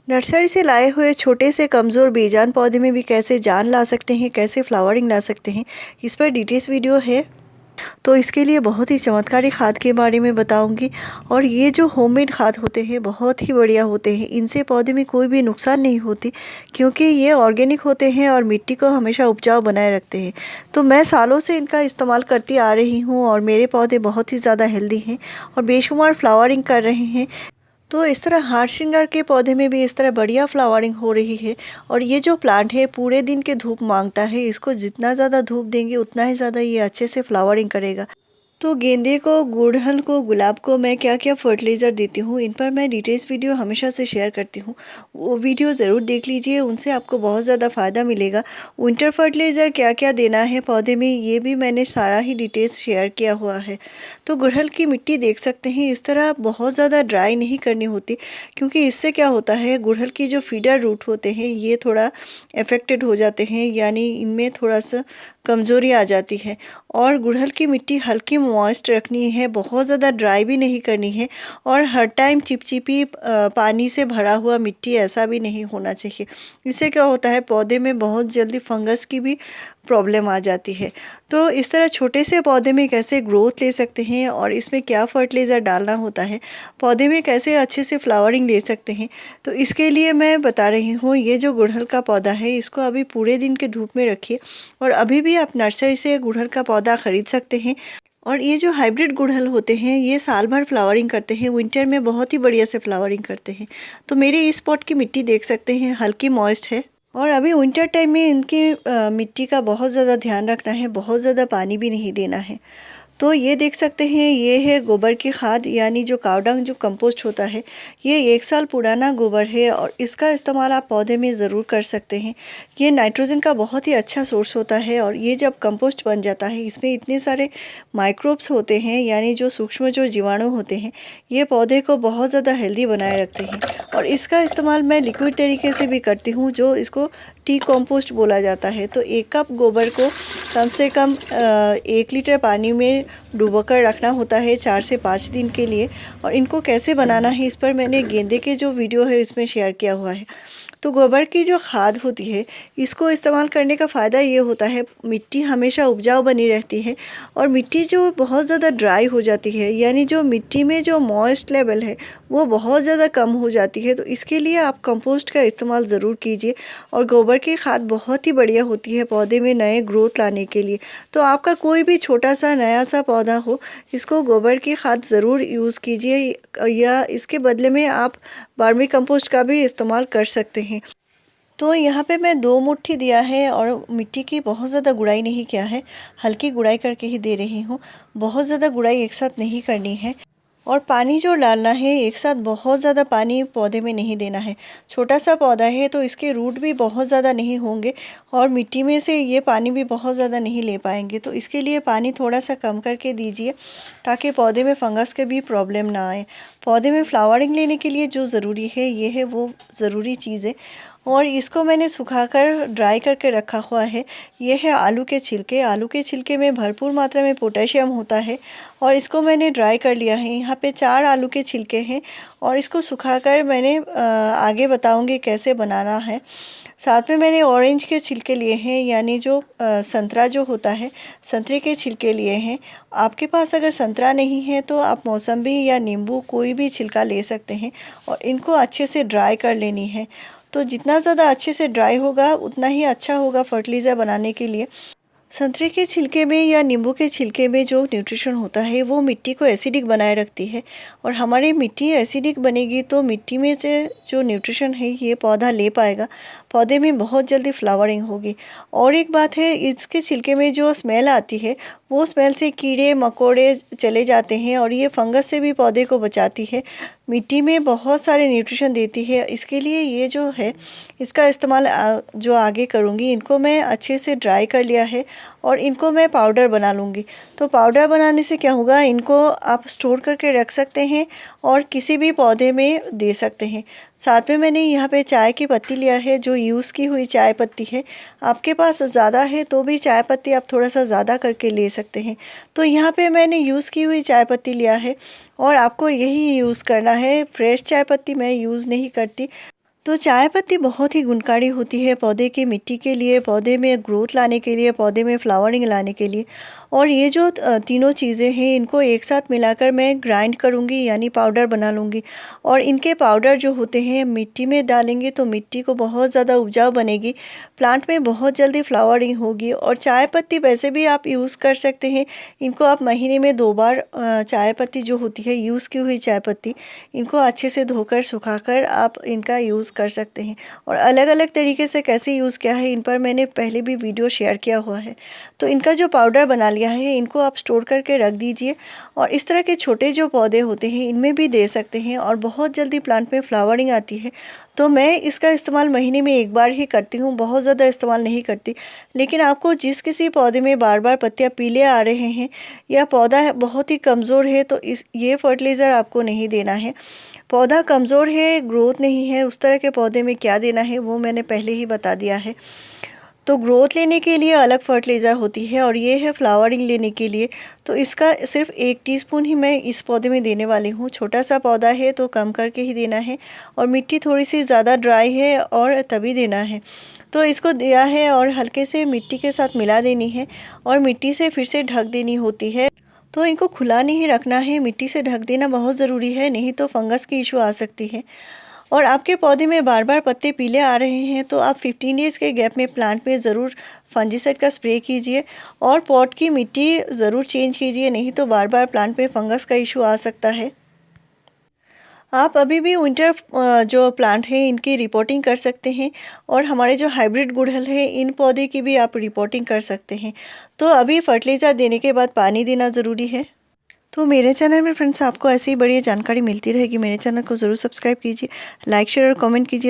Nursery से लाए हुए छोटे से कमज़ोर बेजान पौधे में भी कैसे जान ला सकते हैं, कैसे फ्लावरिंग ला सकते हैं, इस पर डिटेल्स वीडियो है। तो इसके लिए बहुत ही चमत्कारी खाद के बारे में बताऊंगी। और ये जो होममेड खाद होते हैं बहुत ही बढ़िया होते हैं, इनसे पौधे में कोई भी नुकसान नहीं होती क्योंकि ये ऑर्गेनिक होते हैं और मिट्टी को हमेशा उपजाऊ बनाए रखते हैं। तो मैं सालों से इनका इस्तेमाल करती आ रही हूँ और मेरे पौधे बहुत ही ज़्यादा हेल्दी हैं और बेशुमार फ्लावरिंग कर रहे हैं। तो इस तरह हार श्रृंगार के पौधे में भी इस तरह बढ़िया फ्लावरिंग हो रही है। और ये जो प्लांट है पूरे दिन के धूप मांगता है, इसको जितना ज़्यादा धूप देंगे उतना ही ज़्यादा ये अच्छे से फ्लावरिंग करेगा। तो गेंदे को, गुड़हल को, गुलाब को मैं क्या क्या फर्टिलाइज़र देती हूँ, इन पर मैं डिटेल्स वीडियो हमेशा से शेयर करती हूँ। वो वीडियो ज़रूर देख लीजिए, उनसे आपको बहुत ज़्यादा फ़ायदा मिलेगा। विंटर फर्टिलाइज़र क्या क्या देना है पौधे में, ये भी मैंने सारा ही डिटेल्स शेयर किया हुआ है। तो गुड़हल की मिट्टी देख सकते हैं, इस तरह बहुत ज़्यादा ड्राई नहीं करनी होती क्योंकि इससे क्या होता है, गुड़हल की जो फीडर रूट होते हैं ये थोड़ा अफेक्टेड हो जाते हैं, यानी इनमें थोड़ा सा कमज़ोरी आ जाती है। और गुड़हल की मिट्टी हल्की मॉइस्ट रखनी है, बहुत ज़्यादा ड्राई भी नहीं करनी है और हर टाइम चिपचिपी पानी से भरा हुआ मिट्टी ऐसा भी नहीं होना चाहिए। इससे क्या होता है, पौधे में बहुत जल्दी फंगस की भी प्रॉब्लम आ जाती है। तो इस तरह छोटे से पौधे में कैसे ग्रोथ ले सकते हैं और इसमें क्या फर्टिलाइज़र डालना होता है, पौधे में कैसे अच्छे से फ्लावरिंग ले सकते हैं, तो इसके लिए मैं बता रही हूँ। ये जो गुड़हल का पौधा है इसको अभी पूरे दिन के धूप में रखिए और अभी भी आप नर्सरी से गुड़हल का पौधा खरीद सकते हैं। और ये जो हाइब्रिड गुड़हल होते हैं ये साल भर फ्लावरिंग करते हैं, विंटर में बहुत ही बढ़िया से फ्लावरिंग करते हैं। तो मेरे इस पॉट की मिट्टी देख सकते हैं हल्की मॉइस्ट है और अभी विंटर टाइम में इनकी मिट्टी का बहुत ज़्यादा ध्यान रखना है, बहुत ज़्यादा पानी भी नहीं देना है। तो ये देख सकते हैं, ये है गोबर की खाद, यानी जो काव डंग जो कंपोस्ट होता है। ये 1 साल पुराना गोबर है और इसका इस्तेमाल आप पौधे में ज़रूर कर सकते हैं। ये नाइट्रोजन का बहुत ही अच्छा सोर्स होता है और ये जब कंपोस्ट बन जाता है इसमें इतने सारे माइक्रोब्स होते हैं, यानी जो सूक्ष्म जो जीवाणु होते हैं, ये पौधे को बहुत ज़्यादा हेल्दी बनाए रखते हैं। और इसका इस्तेमाल मैं लिक्विड तरीके से भी करती हूँ, जो इसको टी कंपोस्ट बोला जाता है। तो 1 कप गोबर को कम से कम 1 लीटर पानी में डुबोकर रखना होता है 4 से 5 दिन के लिए। और इनको कैसे बनाना है इस पर मैंने गेंदे के जो वीडियो है इसमें शेयर किया हुआ है। तो गोबर की जो खाद होती है इसको इस्तेमाल करने का फ़ायदा ये होता है, मिट्टी हमेशा उपजाऊ बनी रहती है और मिट्टी जो बहुत ज़्यादा ड्राई हो जाती है, यानी जो मिट्टी में जो मॉइस्ट लेवल है वो बहुत ज़्यादा कम हो जाती है। तो इसके लिए आप कंपोस्ट का इस्तेमाल ज़रूर कीजिए। और गोबर की खाद बहुत ही बढ़िया होती है पौधे में नए ग्रोथ लाने के लिए। तो आपका कोई भी छोटा सा नया सा पौधा हो, इसको गोबर की खाद ज़रूर यूज़ कीजिए, या इसके बदले में आप वर्मी कंपोस्ट का भी इस्तेमाल कर सकते हैं। तो यहाँ पे मैं 2 मुट्ठी दिया है और मिट्टी की बहुत ज़्यादा गुड़ाई नहीं किया है, हल्की गुड़ाई करके ही दे रही हूँ। बहुत ज़्यादा गुड़ाई एक साथ नहीं करनी है। और पानी जो डालना है एक साथ बहुत ज़्यादा पानी पौधे में नहीं देना है। छोटा सा पौधा है तो इसके रूट भी बहुत ज़्यादा नहीं होंगे और मिट्टी में से ये पानी भी बहुत ज़्यादा नहीं ले पाएंगे। तो इसके लिए पानी थोड़ा सा कम करके दीजिए ताकि पौधे में फंगस के भी प्रॉब्लम ना आए। पौधे में फ्लावरिंग लेने के लिए जो ज़रूरी है ये है वो ज़रूरी चीज़ें। और इसको मैंने सुखाकर ड्राई करके रखा हुआ है। ये है आलू के छिलके। आलू के छिलके में भरपूर मात्रा में पोटेशियम होता है और इसको मैंने ड्राई कर लिया है। यहाँ पे 4 आलू के छिलके हैं और इसको सुखाकर मैंने आगे बताऊंगी कैसे बनाना है। साथ में मैंने ऑरेंज के छिलके लिए हैं, यानी जो संतरा जो होता है, संतरे के छिलके लिए हैं। आपके पास अगर संतरा नहीं है तो आप मौसम्बी या नींबू कोई भी छिलका ले सकते हैं और इनको अच्छे से ड्राई कर लेनी है। तो जितना ज़्यादा अच्छे से ड्राई होगा उतना ही अच्छा होगा फर्टिलाइज़र बनाने के लिए। संतरे के छिलके में या नींबू के छिलके में जो न्यूट्रिशन होता है वो मिट्टी को एसिडिक बनाए रखती है और हमारी मिट्टी एसिडिक बनेगी तो मिट्टी में से जो न्यूट्रिशन है ये पौधा ले पाएगा, पौधे में बहुत जल्दी फ्लावरिंग होगी। और एक बात है, इसके छिलके में जो स्मेल आती है वो स्मेल से कीड़े मकोड़े चले जाते हैं और ये फंगस से भी पौधे को बचाती है, मिट्टी में बहुत सारे न्यूट्रिशन देती है। इसके लिए ये जो है इसका इस्तेमाल जो आगे करूँगी, इनको मैं अच्छे से ड्राई कर लिया है और इनको मैं पाउडर बना लूँगी। तो पाउडर बनाने से क्या होगा, इनको आप स्टोर करके रख सकते हैं और किसी भी पौधे में दे सकते हैं। साथ में मैंने यहाँ पे चाय की पत्ती लिया है, जो यूज़ की हुई चाय पत्ती है। आपके पास ज़्यादा है तो भी चाय पत्ती आप थोड़ा सा ज़्यादा करके ले सकते हैं। तो यहाँ पे मैंने यूज़ की हुई चाय पत्ती लिया है और आपको यही यूज़ करना है। फ्रेश चाय पत्ती मैं यूज़ नहीं करती। तो चाय पत्ती बहुत ही गुणकारी होती है पौधे की मिट्टी के लिए, पौधे में ग्रोथ लाने के लिए, पौधे में फ्लावरिंग लाने के लिए। और ये जो तीनों चीज़ें हैं इनको एक साथ मिलाकर मैं ग्राइंड करूँगी, यानी पाउडर बना लूँगी। और इनके पाउडर जो होते हैं मिट्टी में डालेंगे तो मिट्टी को बहुत ज़्यादा उपजाऊ बनेगी, प्लांट में बहुत जल्दी फ्लावरिंग होगी। और चाय पत्ती वैसे भी आप यूज़ कर सकते हैं, इनको आप महीने में 2 बार चाय पत्ती जो होती है, यूज़ की हुई चाय पत्ती, इनको अच्छे से धोकर सुखाकर आप इनका यूज़ कर सकते हैं। और अलग अलग तरीके से कैसे यूज़ किया है इन पर मैंने पहले भी वीडियो शेयर किया हुआ है। तो इनका जो पाउडर बना लिया है इनको आप स्टोर करके रख दीजिए। और इस तरह के छोटे जो पौधे होते हैं इनमें भी दे सकते हैं और बहुत जल्दी प्लांट में फ्लावरिंग आती है। तो मैं इसका इस्तेमाल महीने में 1 बार ही करती हूँ, बहुत ज़्यादा इस्तेमाल नहीं करती। लेकिन आपको जिस किसी पौधे में बार बार पत्तियाँ पीले आ रहे हैं या पौधा बहुत ही कमज़ोर है तो ये फर्टिलाइज़र आपको नहीं देना है। पौधा कमज़ोर है, ग्रोथ नहीं है, उस तरह के पौधे में क्या देना है वो मैंने पहले ही बता दिया है। तो ग्रोथ लेने के लिए अलग फर्टिलाइज़र होती है और ये है फ्लावरिंग लेने के लिए। तो इसका सिर्फ 1 टीस्पून ही मैं इस पौधे में देने वाली हूँ। छोटा सा पौधा है तो कम करके ही देना है और मिट्टी थोड़ी सी ज़्यादा ड्राई है और तभी देना है। तो इसको दिया है और हल्के से मिट्टी के साथ मिला देनी है और मिट्टी से फिर से ढक देनी होती है। तो इनको खुला नहीं रखना है, मिट्टी से ढक देना बहुत ज़रूरी है, नहीं तो फंगस की इशू आ सकती है। और आपके पौधे में बार बार पत्ते पीले आ रहे हैं तो आप 15 डेज़ के गैप में प्लांट में ज़रूर फंजीसाइड का स्प्रे कीजिए और पॉट की मिट्टी ज़रूर चेंज कीजिए, नहीं तो बार बार प्लांट में फंगस का इशू आ सकता है। आप अभी भी विंटर जो प्लांट है इनकी रिपोर्टिंग कर सकते हैं और हमारे जो हाइब्रिड गुड़हल है इन पौधे की भी आप रिपोर्टिंग कर सकते हैं। तो अभी फर्टिलाइज़र देने के बाद पानी देना ज़रूरी है। तो मेरे चैनल में फ्रेंड्स आपको ऐसी ही बढ़िया जानकारी मिलती रहेगी। मेरे चैनल को ज़रूर सब्सक्राइब कीजिए, लाइक शेयर और कमेंट कीजिए।